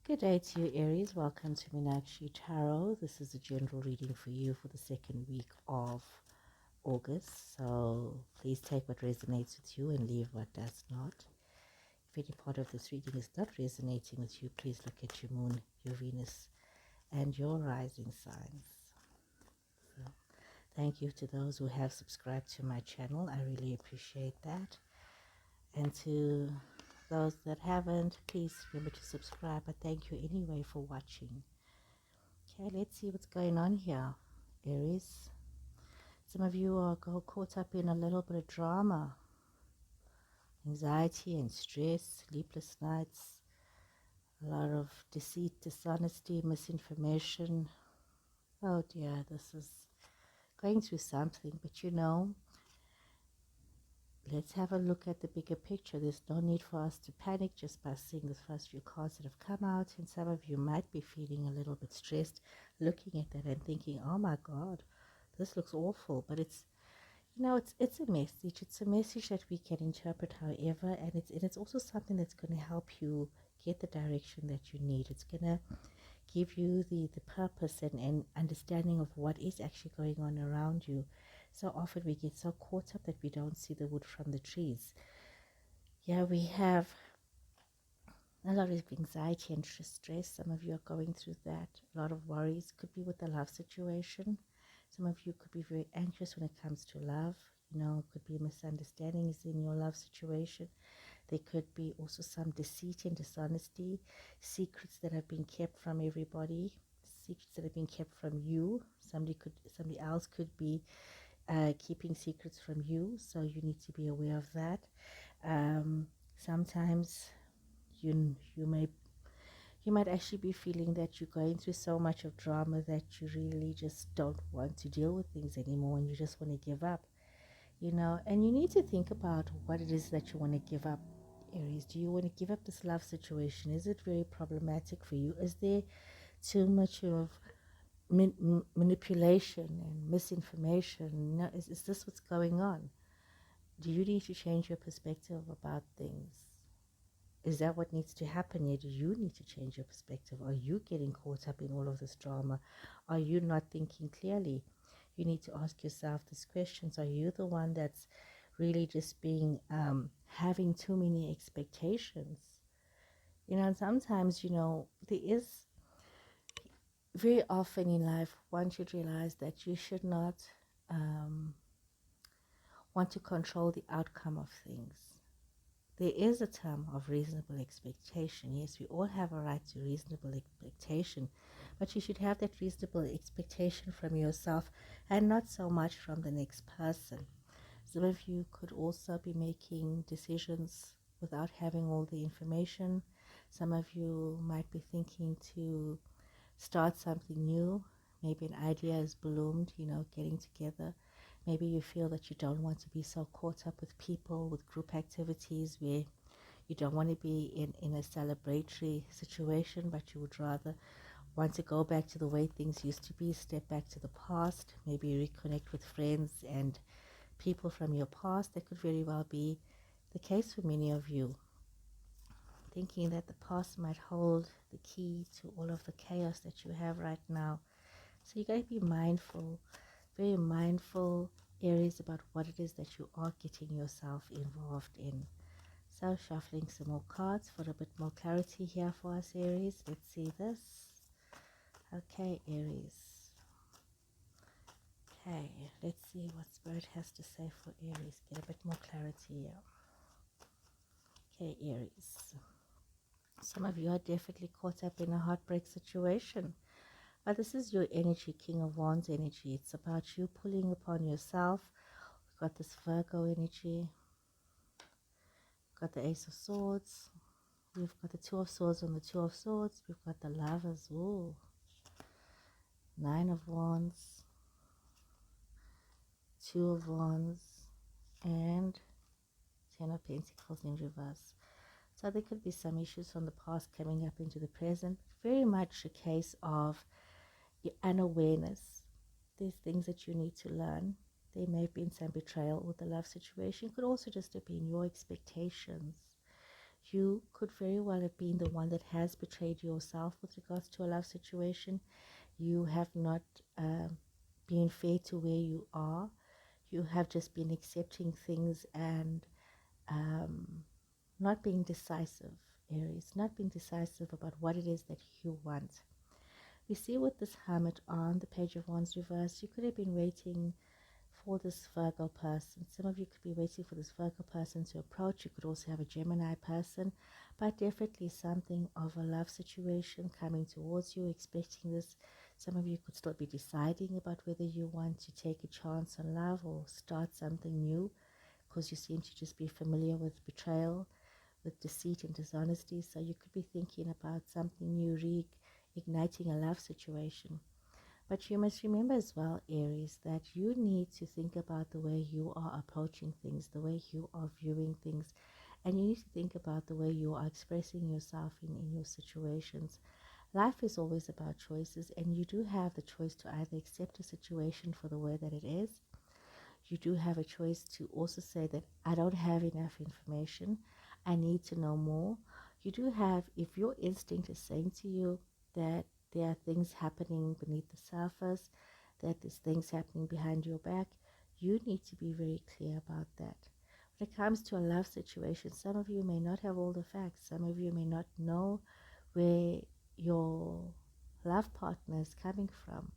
Good day to you, Aries. Welcome to Meenakshi Tarot. This is a general reading for you for the second week of August. So please take what resonates with you and leave what does not. If any part of this reading is not resonating with you, please look at your moon, your Venus, and your rising signs. So thank you to those who have subscribed to my channel. I really appreciate that. And to those that haven't, please remember to subscribe. But thank you anyway for watching. Okay, let's see what's going on here, Aries. Some of you are caught up in a little bit of drama, anxiety and stress, sleepless nights, a lot of deceit, dishonesty, misinformation. Oh dear, this is going through something, but you know, let's have a look at the bigger picture. There's no need for us to panic just by seeing the first few cards that have come out, and some of you might be feeling a little bit stressed, looking at that and thinking, oh my God, this looks awful. But it's, you know, it's a message. It's a message that we can interpret however, and it's also something that's going to help you get the direction that you need. It's going to give you the purpose and understanding of what is actually going on around you. So often we get so caught up that we don't see the wood from the trees. Yeah, we have a lot of anxiety and stress. Some of you are going through that. A lot of worries. Could be with the love situation. Some of you could be very anxious when it comes to love. You know, could be misunderstandings in your love situation. There could be also some deceit and dishonesty, secrets that have been kept from everybody, secrets that have been kept from you. Somebody else could be keeping secrets from you, so you need to be aware of that. Sometimes you might actually be feeling that you're going through so much of drama that you really just don't want to deal with things anymore and you just want to give up, you know. And you need to think about what it is that you want to give up, Aries. Do you want to give up this love situation? Is it very problematic for you? Is there too much of manipulation and misinformation? You know, is this what's going on? Do you need to change your perspective about things? Is that what needs to happen here? Do you need to change your perspective? Are you getting caught up in all of this drama? Are you not thinking clearly? You need to ask yourself these questions. Are you the one that's really just being having too many expectations? You know, and sometimes, you know, there is very often in life one should realize that you should not want to control the outcome of things. There is a term of reasonable expectation. Yes, we all have a right to reasonable expectation, but you should have that reasonable expectation from yourself and not so much from the next person. Some of you could also be making decisions without having all the information. Some of you might be thinking to start something new. Maybe an idea has bloomed, you know, getting together. Maybe you feel that you don't want to be so caught up with people, with group activities where you don't want to be in a celebratory situation, but you would rather want to go back to the way things used to be, step back to the past, maybe reconnect with friends and people from your past. That could very well be the case for many of you, thinking that the past might hold the key to all of the chaos that you have right now. So you got to be mindful, very mindful, Aries, about what it is that you are getting yourself involved in. So shuffling some more cards for a bit more clarity here for us, Aries. Let's see this. Okay, Aries. Okay, let's see what Spirit has to say for Aries. Get a bit more clarity here. Okay, Aries. Some of you are definitely caught up in a heartbreak situation. But this is your energy, King of Wands energy. It's about you pulling upon yourself. We've got this Virgo energy. We've got the Ace of Swords. We've got the Two of Swords and the Two of Swords. We've got the Lovers. Ooh. Nine of Wands. Two of Wands. And Ten of Pentacles in reverse. So there could be some issues from the past coming up into the present. Very much a case of your unawareness. There's things that you need to learn. There may have been some betrayal with the love situation. It could also just have been your expectations. You could very well have been the one that has betrayed yourself with regards to a love situation. You have not been fair to where you are. You have just been accepting things and um, not being decisive, Aries, not being decisive about what it is that you want. We see with this Hermit on the Page of Wands reversed, you could have been waiting for this Virgo person. Some of you could be waiting for this Virgo person to approach. You could also have a Gemini person, but definitely something of a love situation coming towards you, expecting this. Some of you could still be deciding about whether you want to take a chance on love or start something new, because you seem to just be familiar with betrayal, with deceit and dishonesty. So you could be thinking about something new, reigniting a love situation. But you must remember as well, Aries, that you need to think about the way you are approaching things, the way you are viewing things, and you need to think about the way you are expressing yourself in your situations. Life is always about choices, and you do have the choice to either accept a situation for the way that it is. You do have a choice to also say that I don't have enough information, I need to know more. You do have, if your instinct is saying to you that there are things happening beneath the surface, that there's things happening behind your back, you need to be very clear about that. When it comes to a love situation, some of you may not have all the facts. Some of you may not know where your love partner is coming from.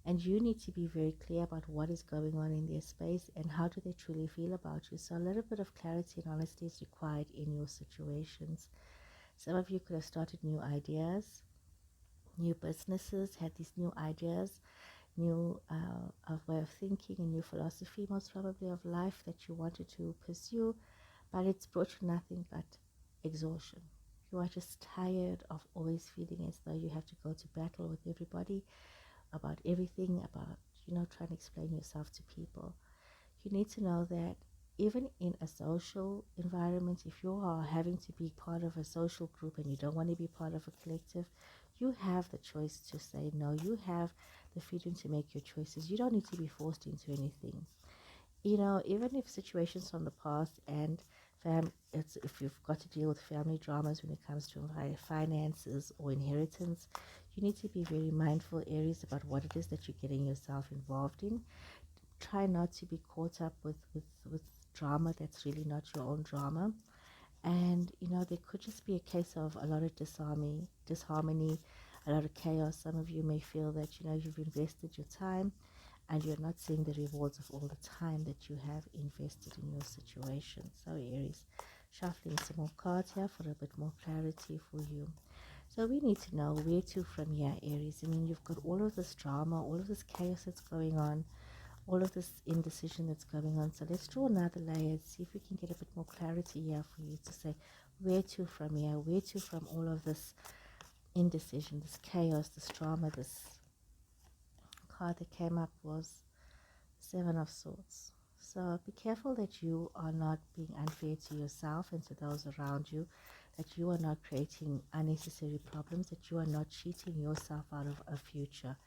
And you need to be very clear about what is going on in their space and how do they truly feel about you. So a little bit of clarity and honesty is required in your situations. Some of you could have started new ideas, new businesses, had these new ideas, new of way of thinking, a new philosophy most probably of life that you wanted to pursue, but it's brought you nothing but exhaustion. You are just tired of always feeling as though you have to go to battle with everybody about everything, about, trying to explain yourself to people. You need to know that even in a social environment, if you are having to be part of a social group and you don't want to be part of a collective, you have the choice to say no. You have the freedom to make your choices. You don't need to be forced into anything. Even if situations from the past and if you've got to deal with family dramas when it comes to finances or inheritance, you need to be very mindful, Aries, about what it is that you're getting yourself involved in. Try not to be caught up with drama that's really not your own drama. And there could just be a case of a lot of disharmony, a lot of chaos. Some of you may feel that you've invested your time and you're not seeing the rewards of all the time that you have invested in your situation. So Aries, shuffling some more cards here for a bit more clarity for you. So we need to know where to from here, Aries. I mean, you've got all of this drama, all of this chaos that's going on, all of this indecision that's going on. So let's draw another layer and see if we can get a bit more clarity here for you to say where to from here, where to from all of this indecision, this chaos, this drama. This card that came up was Seven of Swords. So be careful that you are not being unfair to yourself and to those around you, that you are not creating unnecessary problems, that you are not cheating yourself out of a future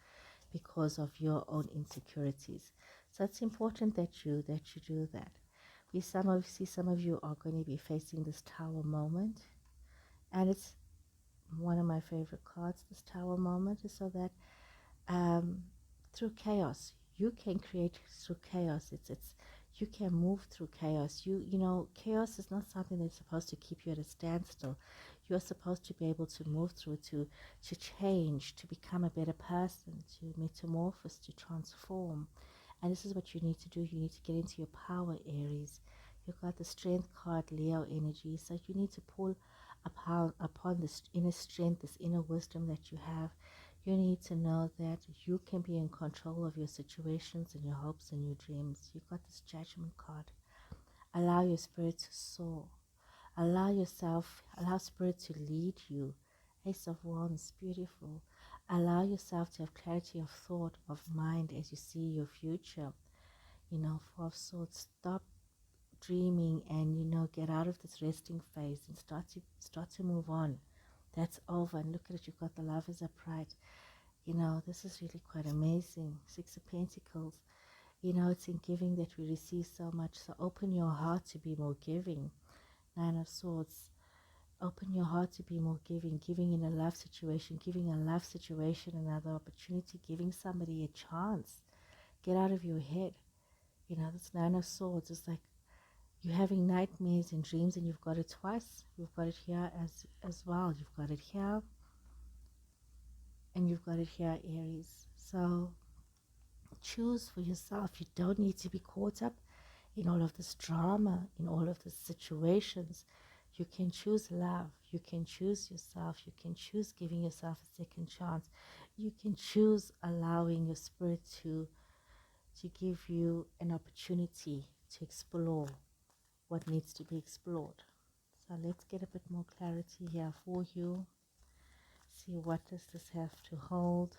because of your own insecurities. So it's important that you do that. We see some of you are going to be facing this Tower moment, and it's one of my favorite cards. This Tower moment is so that through chaos you can create. Through chaos, it's you can move through chaos. Chaos is not something that's supposed to keep you at a standstill. You're supposed to be able to move through, to change, to become a better person, to metamorphose, to transform. And this is what you need to do. You need to get into your power, Aries. You've got the Strength card, Leo energy. So you need to pull upon this inner strength, this inner wisdom that you have. You need to know that you can be in control of your situations and your hopes and your dreams. You've got this Judgment card. Allow your spirit to soar. Allow spirit to lead you. Ace of Wands, beautiful. Allow yourself to have clarity of thought, of mind as you see your future. Four of Swords, stop dreaming and get out of this resting phase and start to move on. That's over. And look at it, you've got the Lovers upright. This is really quite amazing. Six of Pentacles. It's in giving that we receive so much. So open your heart to be more giving. Nine of Swords. Open your heart to be more giving, giving in a love situation, giving a love situation another opportunity, giving somebody a chance. Get out of your head. You know, this Nine of Swords is like you're having nightmares and dreams, and you've got it twice. You've got it here as well. You've got it here, and you've got it here, Aries. So choose for yourself. You don't need to be caught up in all of this drama, in all of the situations. You can choose love. You can choose yourself. You can choose giving yourself a second chance. You can choose allowing your spirit to give you an opportunity to explore what needs to be explored. So let's get a bit more clarity here for you. See, what does this have to hold?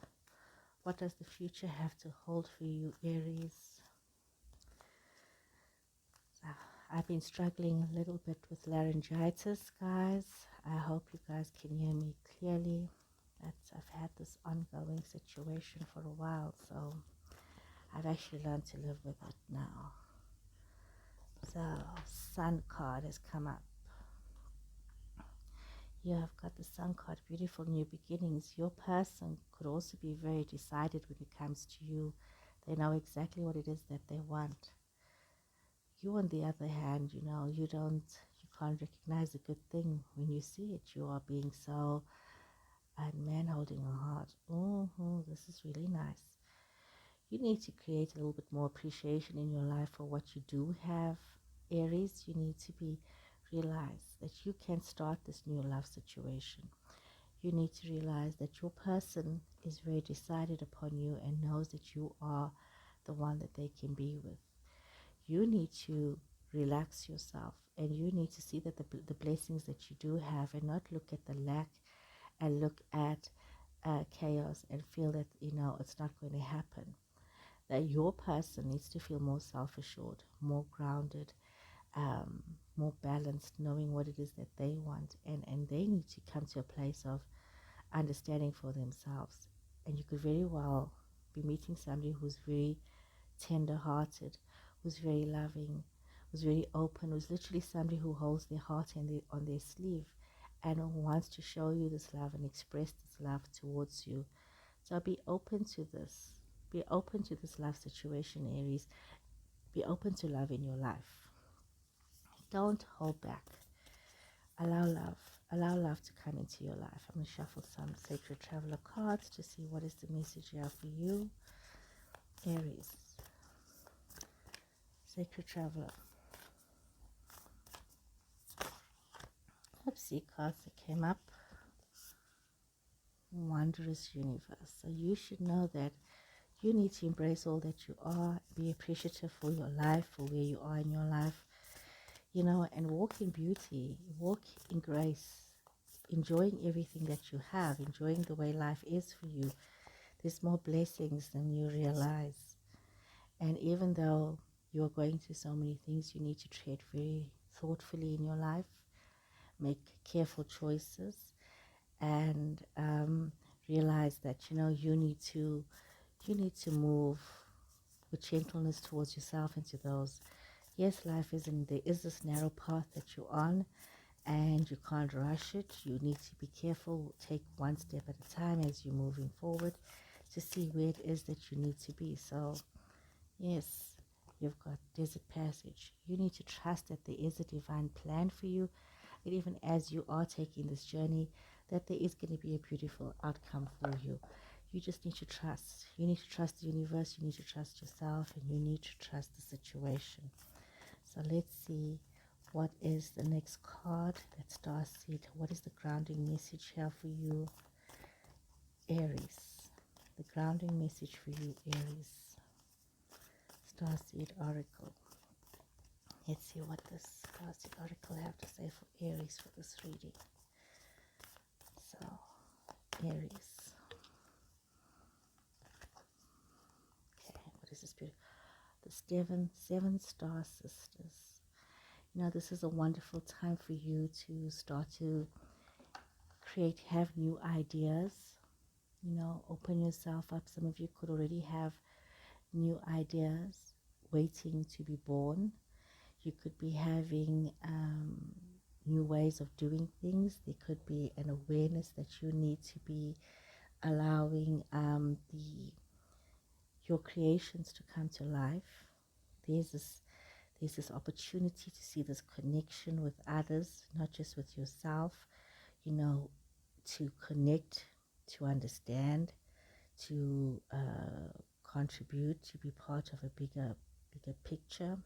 What does the future have to hold for you, Aries? So I've been struggling a little bit with laryngitis, guys. I hope you guys can hear me clearly. I've had this ongoing situation for a while, so I've actually learned to live with it now. So, Sun card has come up. You have got the Sun card, beautiful new beginnings. Your person could also be very decided when it comes to you. They know exactly what it is that they want. You, on the other hand, you know, you can't recognize a good thing when you see it. You are being so, and man holding a heart. This is really nice. You need to create a little bit more appreciation in your life for what you do have, Aries. You need to realize that you can start this new love situation. You need to realize that your person is very decided upon you and knows that you are the one that they can be with. You need to relax yourself, and you need to see that the blessings that you do have, and not look at the lack and look at chaos and feel that, you know, it's not going to happen. That your person needs to feel more self-assured, more grounded, more balanced, knowing what it is that they want, and they need to come to a place of understanding for themselves. And you could very well be meeting somebody who's very tender-hearted, who's very loving, who's very open, who's literally somebody who holds their heart on their sleeve and who wants to show you this love and express this love towards you. So be open to this. Be open to this love situation, Aries. Be open to love in your life. Don't hold back. Allow love. Allow love to come into your life. I'm going to shuffle some Sacred Traveler cards to see what is the message here for you, Aries. Sacred Traveler. Oopsie, cards that came up. Wondrous universe. So you should know that you need to embrace all that you are. Be appreciative for your life, for where you are in your life. You know, and walk in beauty. Walk in grace. Enjoying everything that you have. Enjoying the way life is for you. There's more blessings than you realize. And even though you're going through so many things, you need to tread very thoughtfully in your life. Make careful choices. And realize that, you know, you need to move with gentleness towards yourself and to those. Yes, life there is this narrow path that you're on, and you can't rush it. You need to be careful. Take one step at a time as you're moving forward to see where it is that you need to be. So yes, you've got desert passage. You need to trust that there is a divine plan for you, and even as you are taking this journey, that there is going to be a beautiful outcome for you. You just need to trust. You need to trust the universe, you need to trust yourself, and you need to trust the situation. So let's see, what is the next card? That's Starseed. What is the grounding message here for you, Aries? The grounding message for you, Aries. Starseed Oracle. Let's see what this Starseed Oracle have to say for Aries for this reading. So, Aries. Okay, what is this beautiful? The seven star sisters. You know, this is a wonderful time for you to start to have new ideas. You know, open yourself up. Some of you could already have new ideas waiting to be born. You could be having new ways of doing things. There could be an awareness that you need to be allowing your creations to come to life. There's this opportunity to see this connection with others, not just with yourself, you know, to connect, to understand, to contribute, to be part of a bigger picture,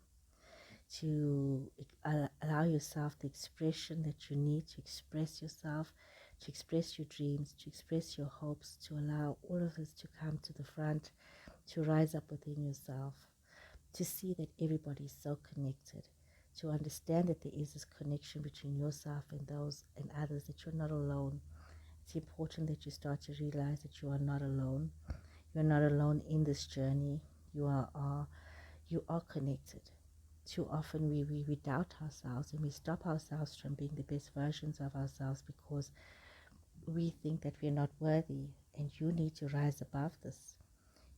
to allow yourself the expression that you need to express yourself, to express your dreams, to express your hopes, to allow all of this to come to the front, to rise up within yourself, to see that everybody is so connected, to understand that there is this connection between yourself and those and others, that you're not alone. It's important that you start to realize that you are not alone. You're not alone in this journey. You are connected. Too often we doubt ourselves and we stop ourselves from being the best versions of ourselves because we think that we're not worthy, and you need to rise above this.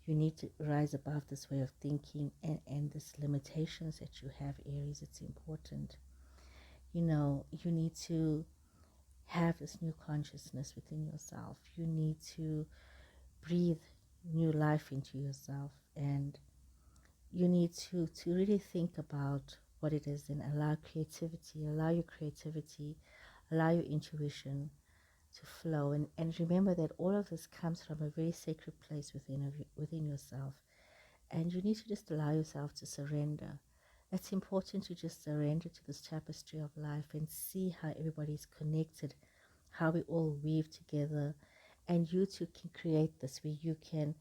You need to rise above this way of thinking and this limitations that you have, Aries. It's important. You know, you need to have this new consciousness within yourself. You need to breathe new life into yourself, and you need to really think about what it is and allow creativity, allow your creativity, allow your intuition to flow. And remember that all of this comes from a very sacred place within yourself. And you need to just allow yourself to surrender. It's important to just surrender to this tapestry of life and see how everybody's connected, how we all weave together. And you too can create this, where you can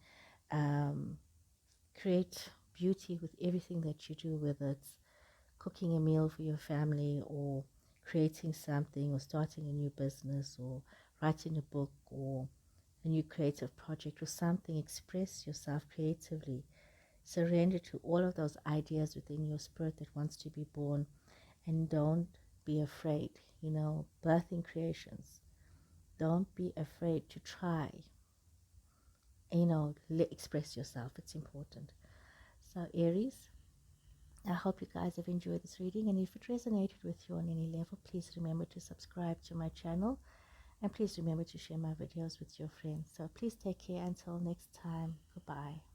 create beauty with everything that you do, whether it's cooking a meal for your family, or creating something, or starting a new business, or writing a book, or a new creative project, or something. Express yourself creatively. Surrender to all of those ideas within your spirit that wants to be born, and don't be afraid, birthing creations. Don't be afraid to try, express yourself. It's important. So Aries, I hope you guys have enjoyed this reading, and if it resonated with you on any level, please remember to subscribe to my channel, and please remember to share my videos with your friends. So please take care until next time. Goodbye.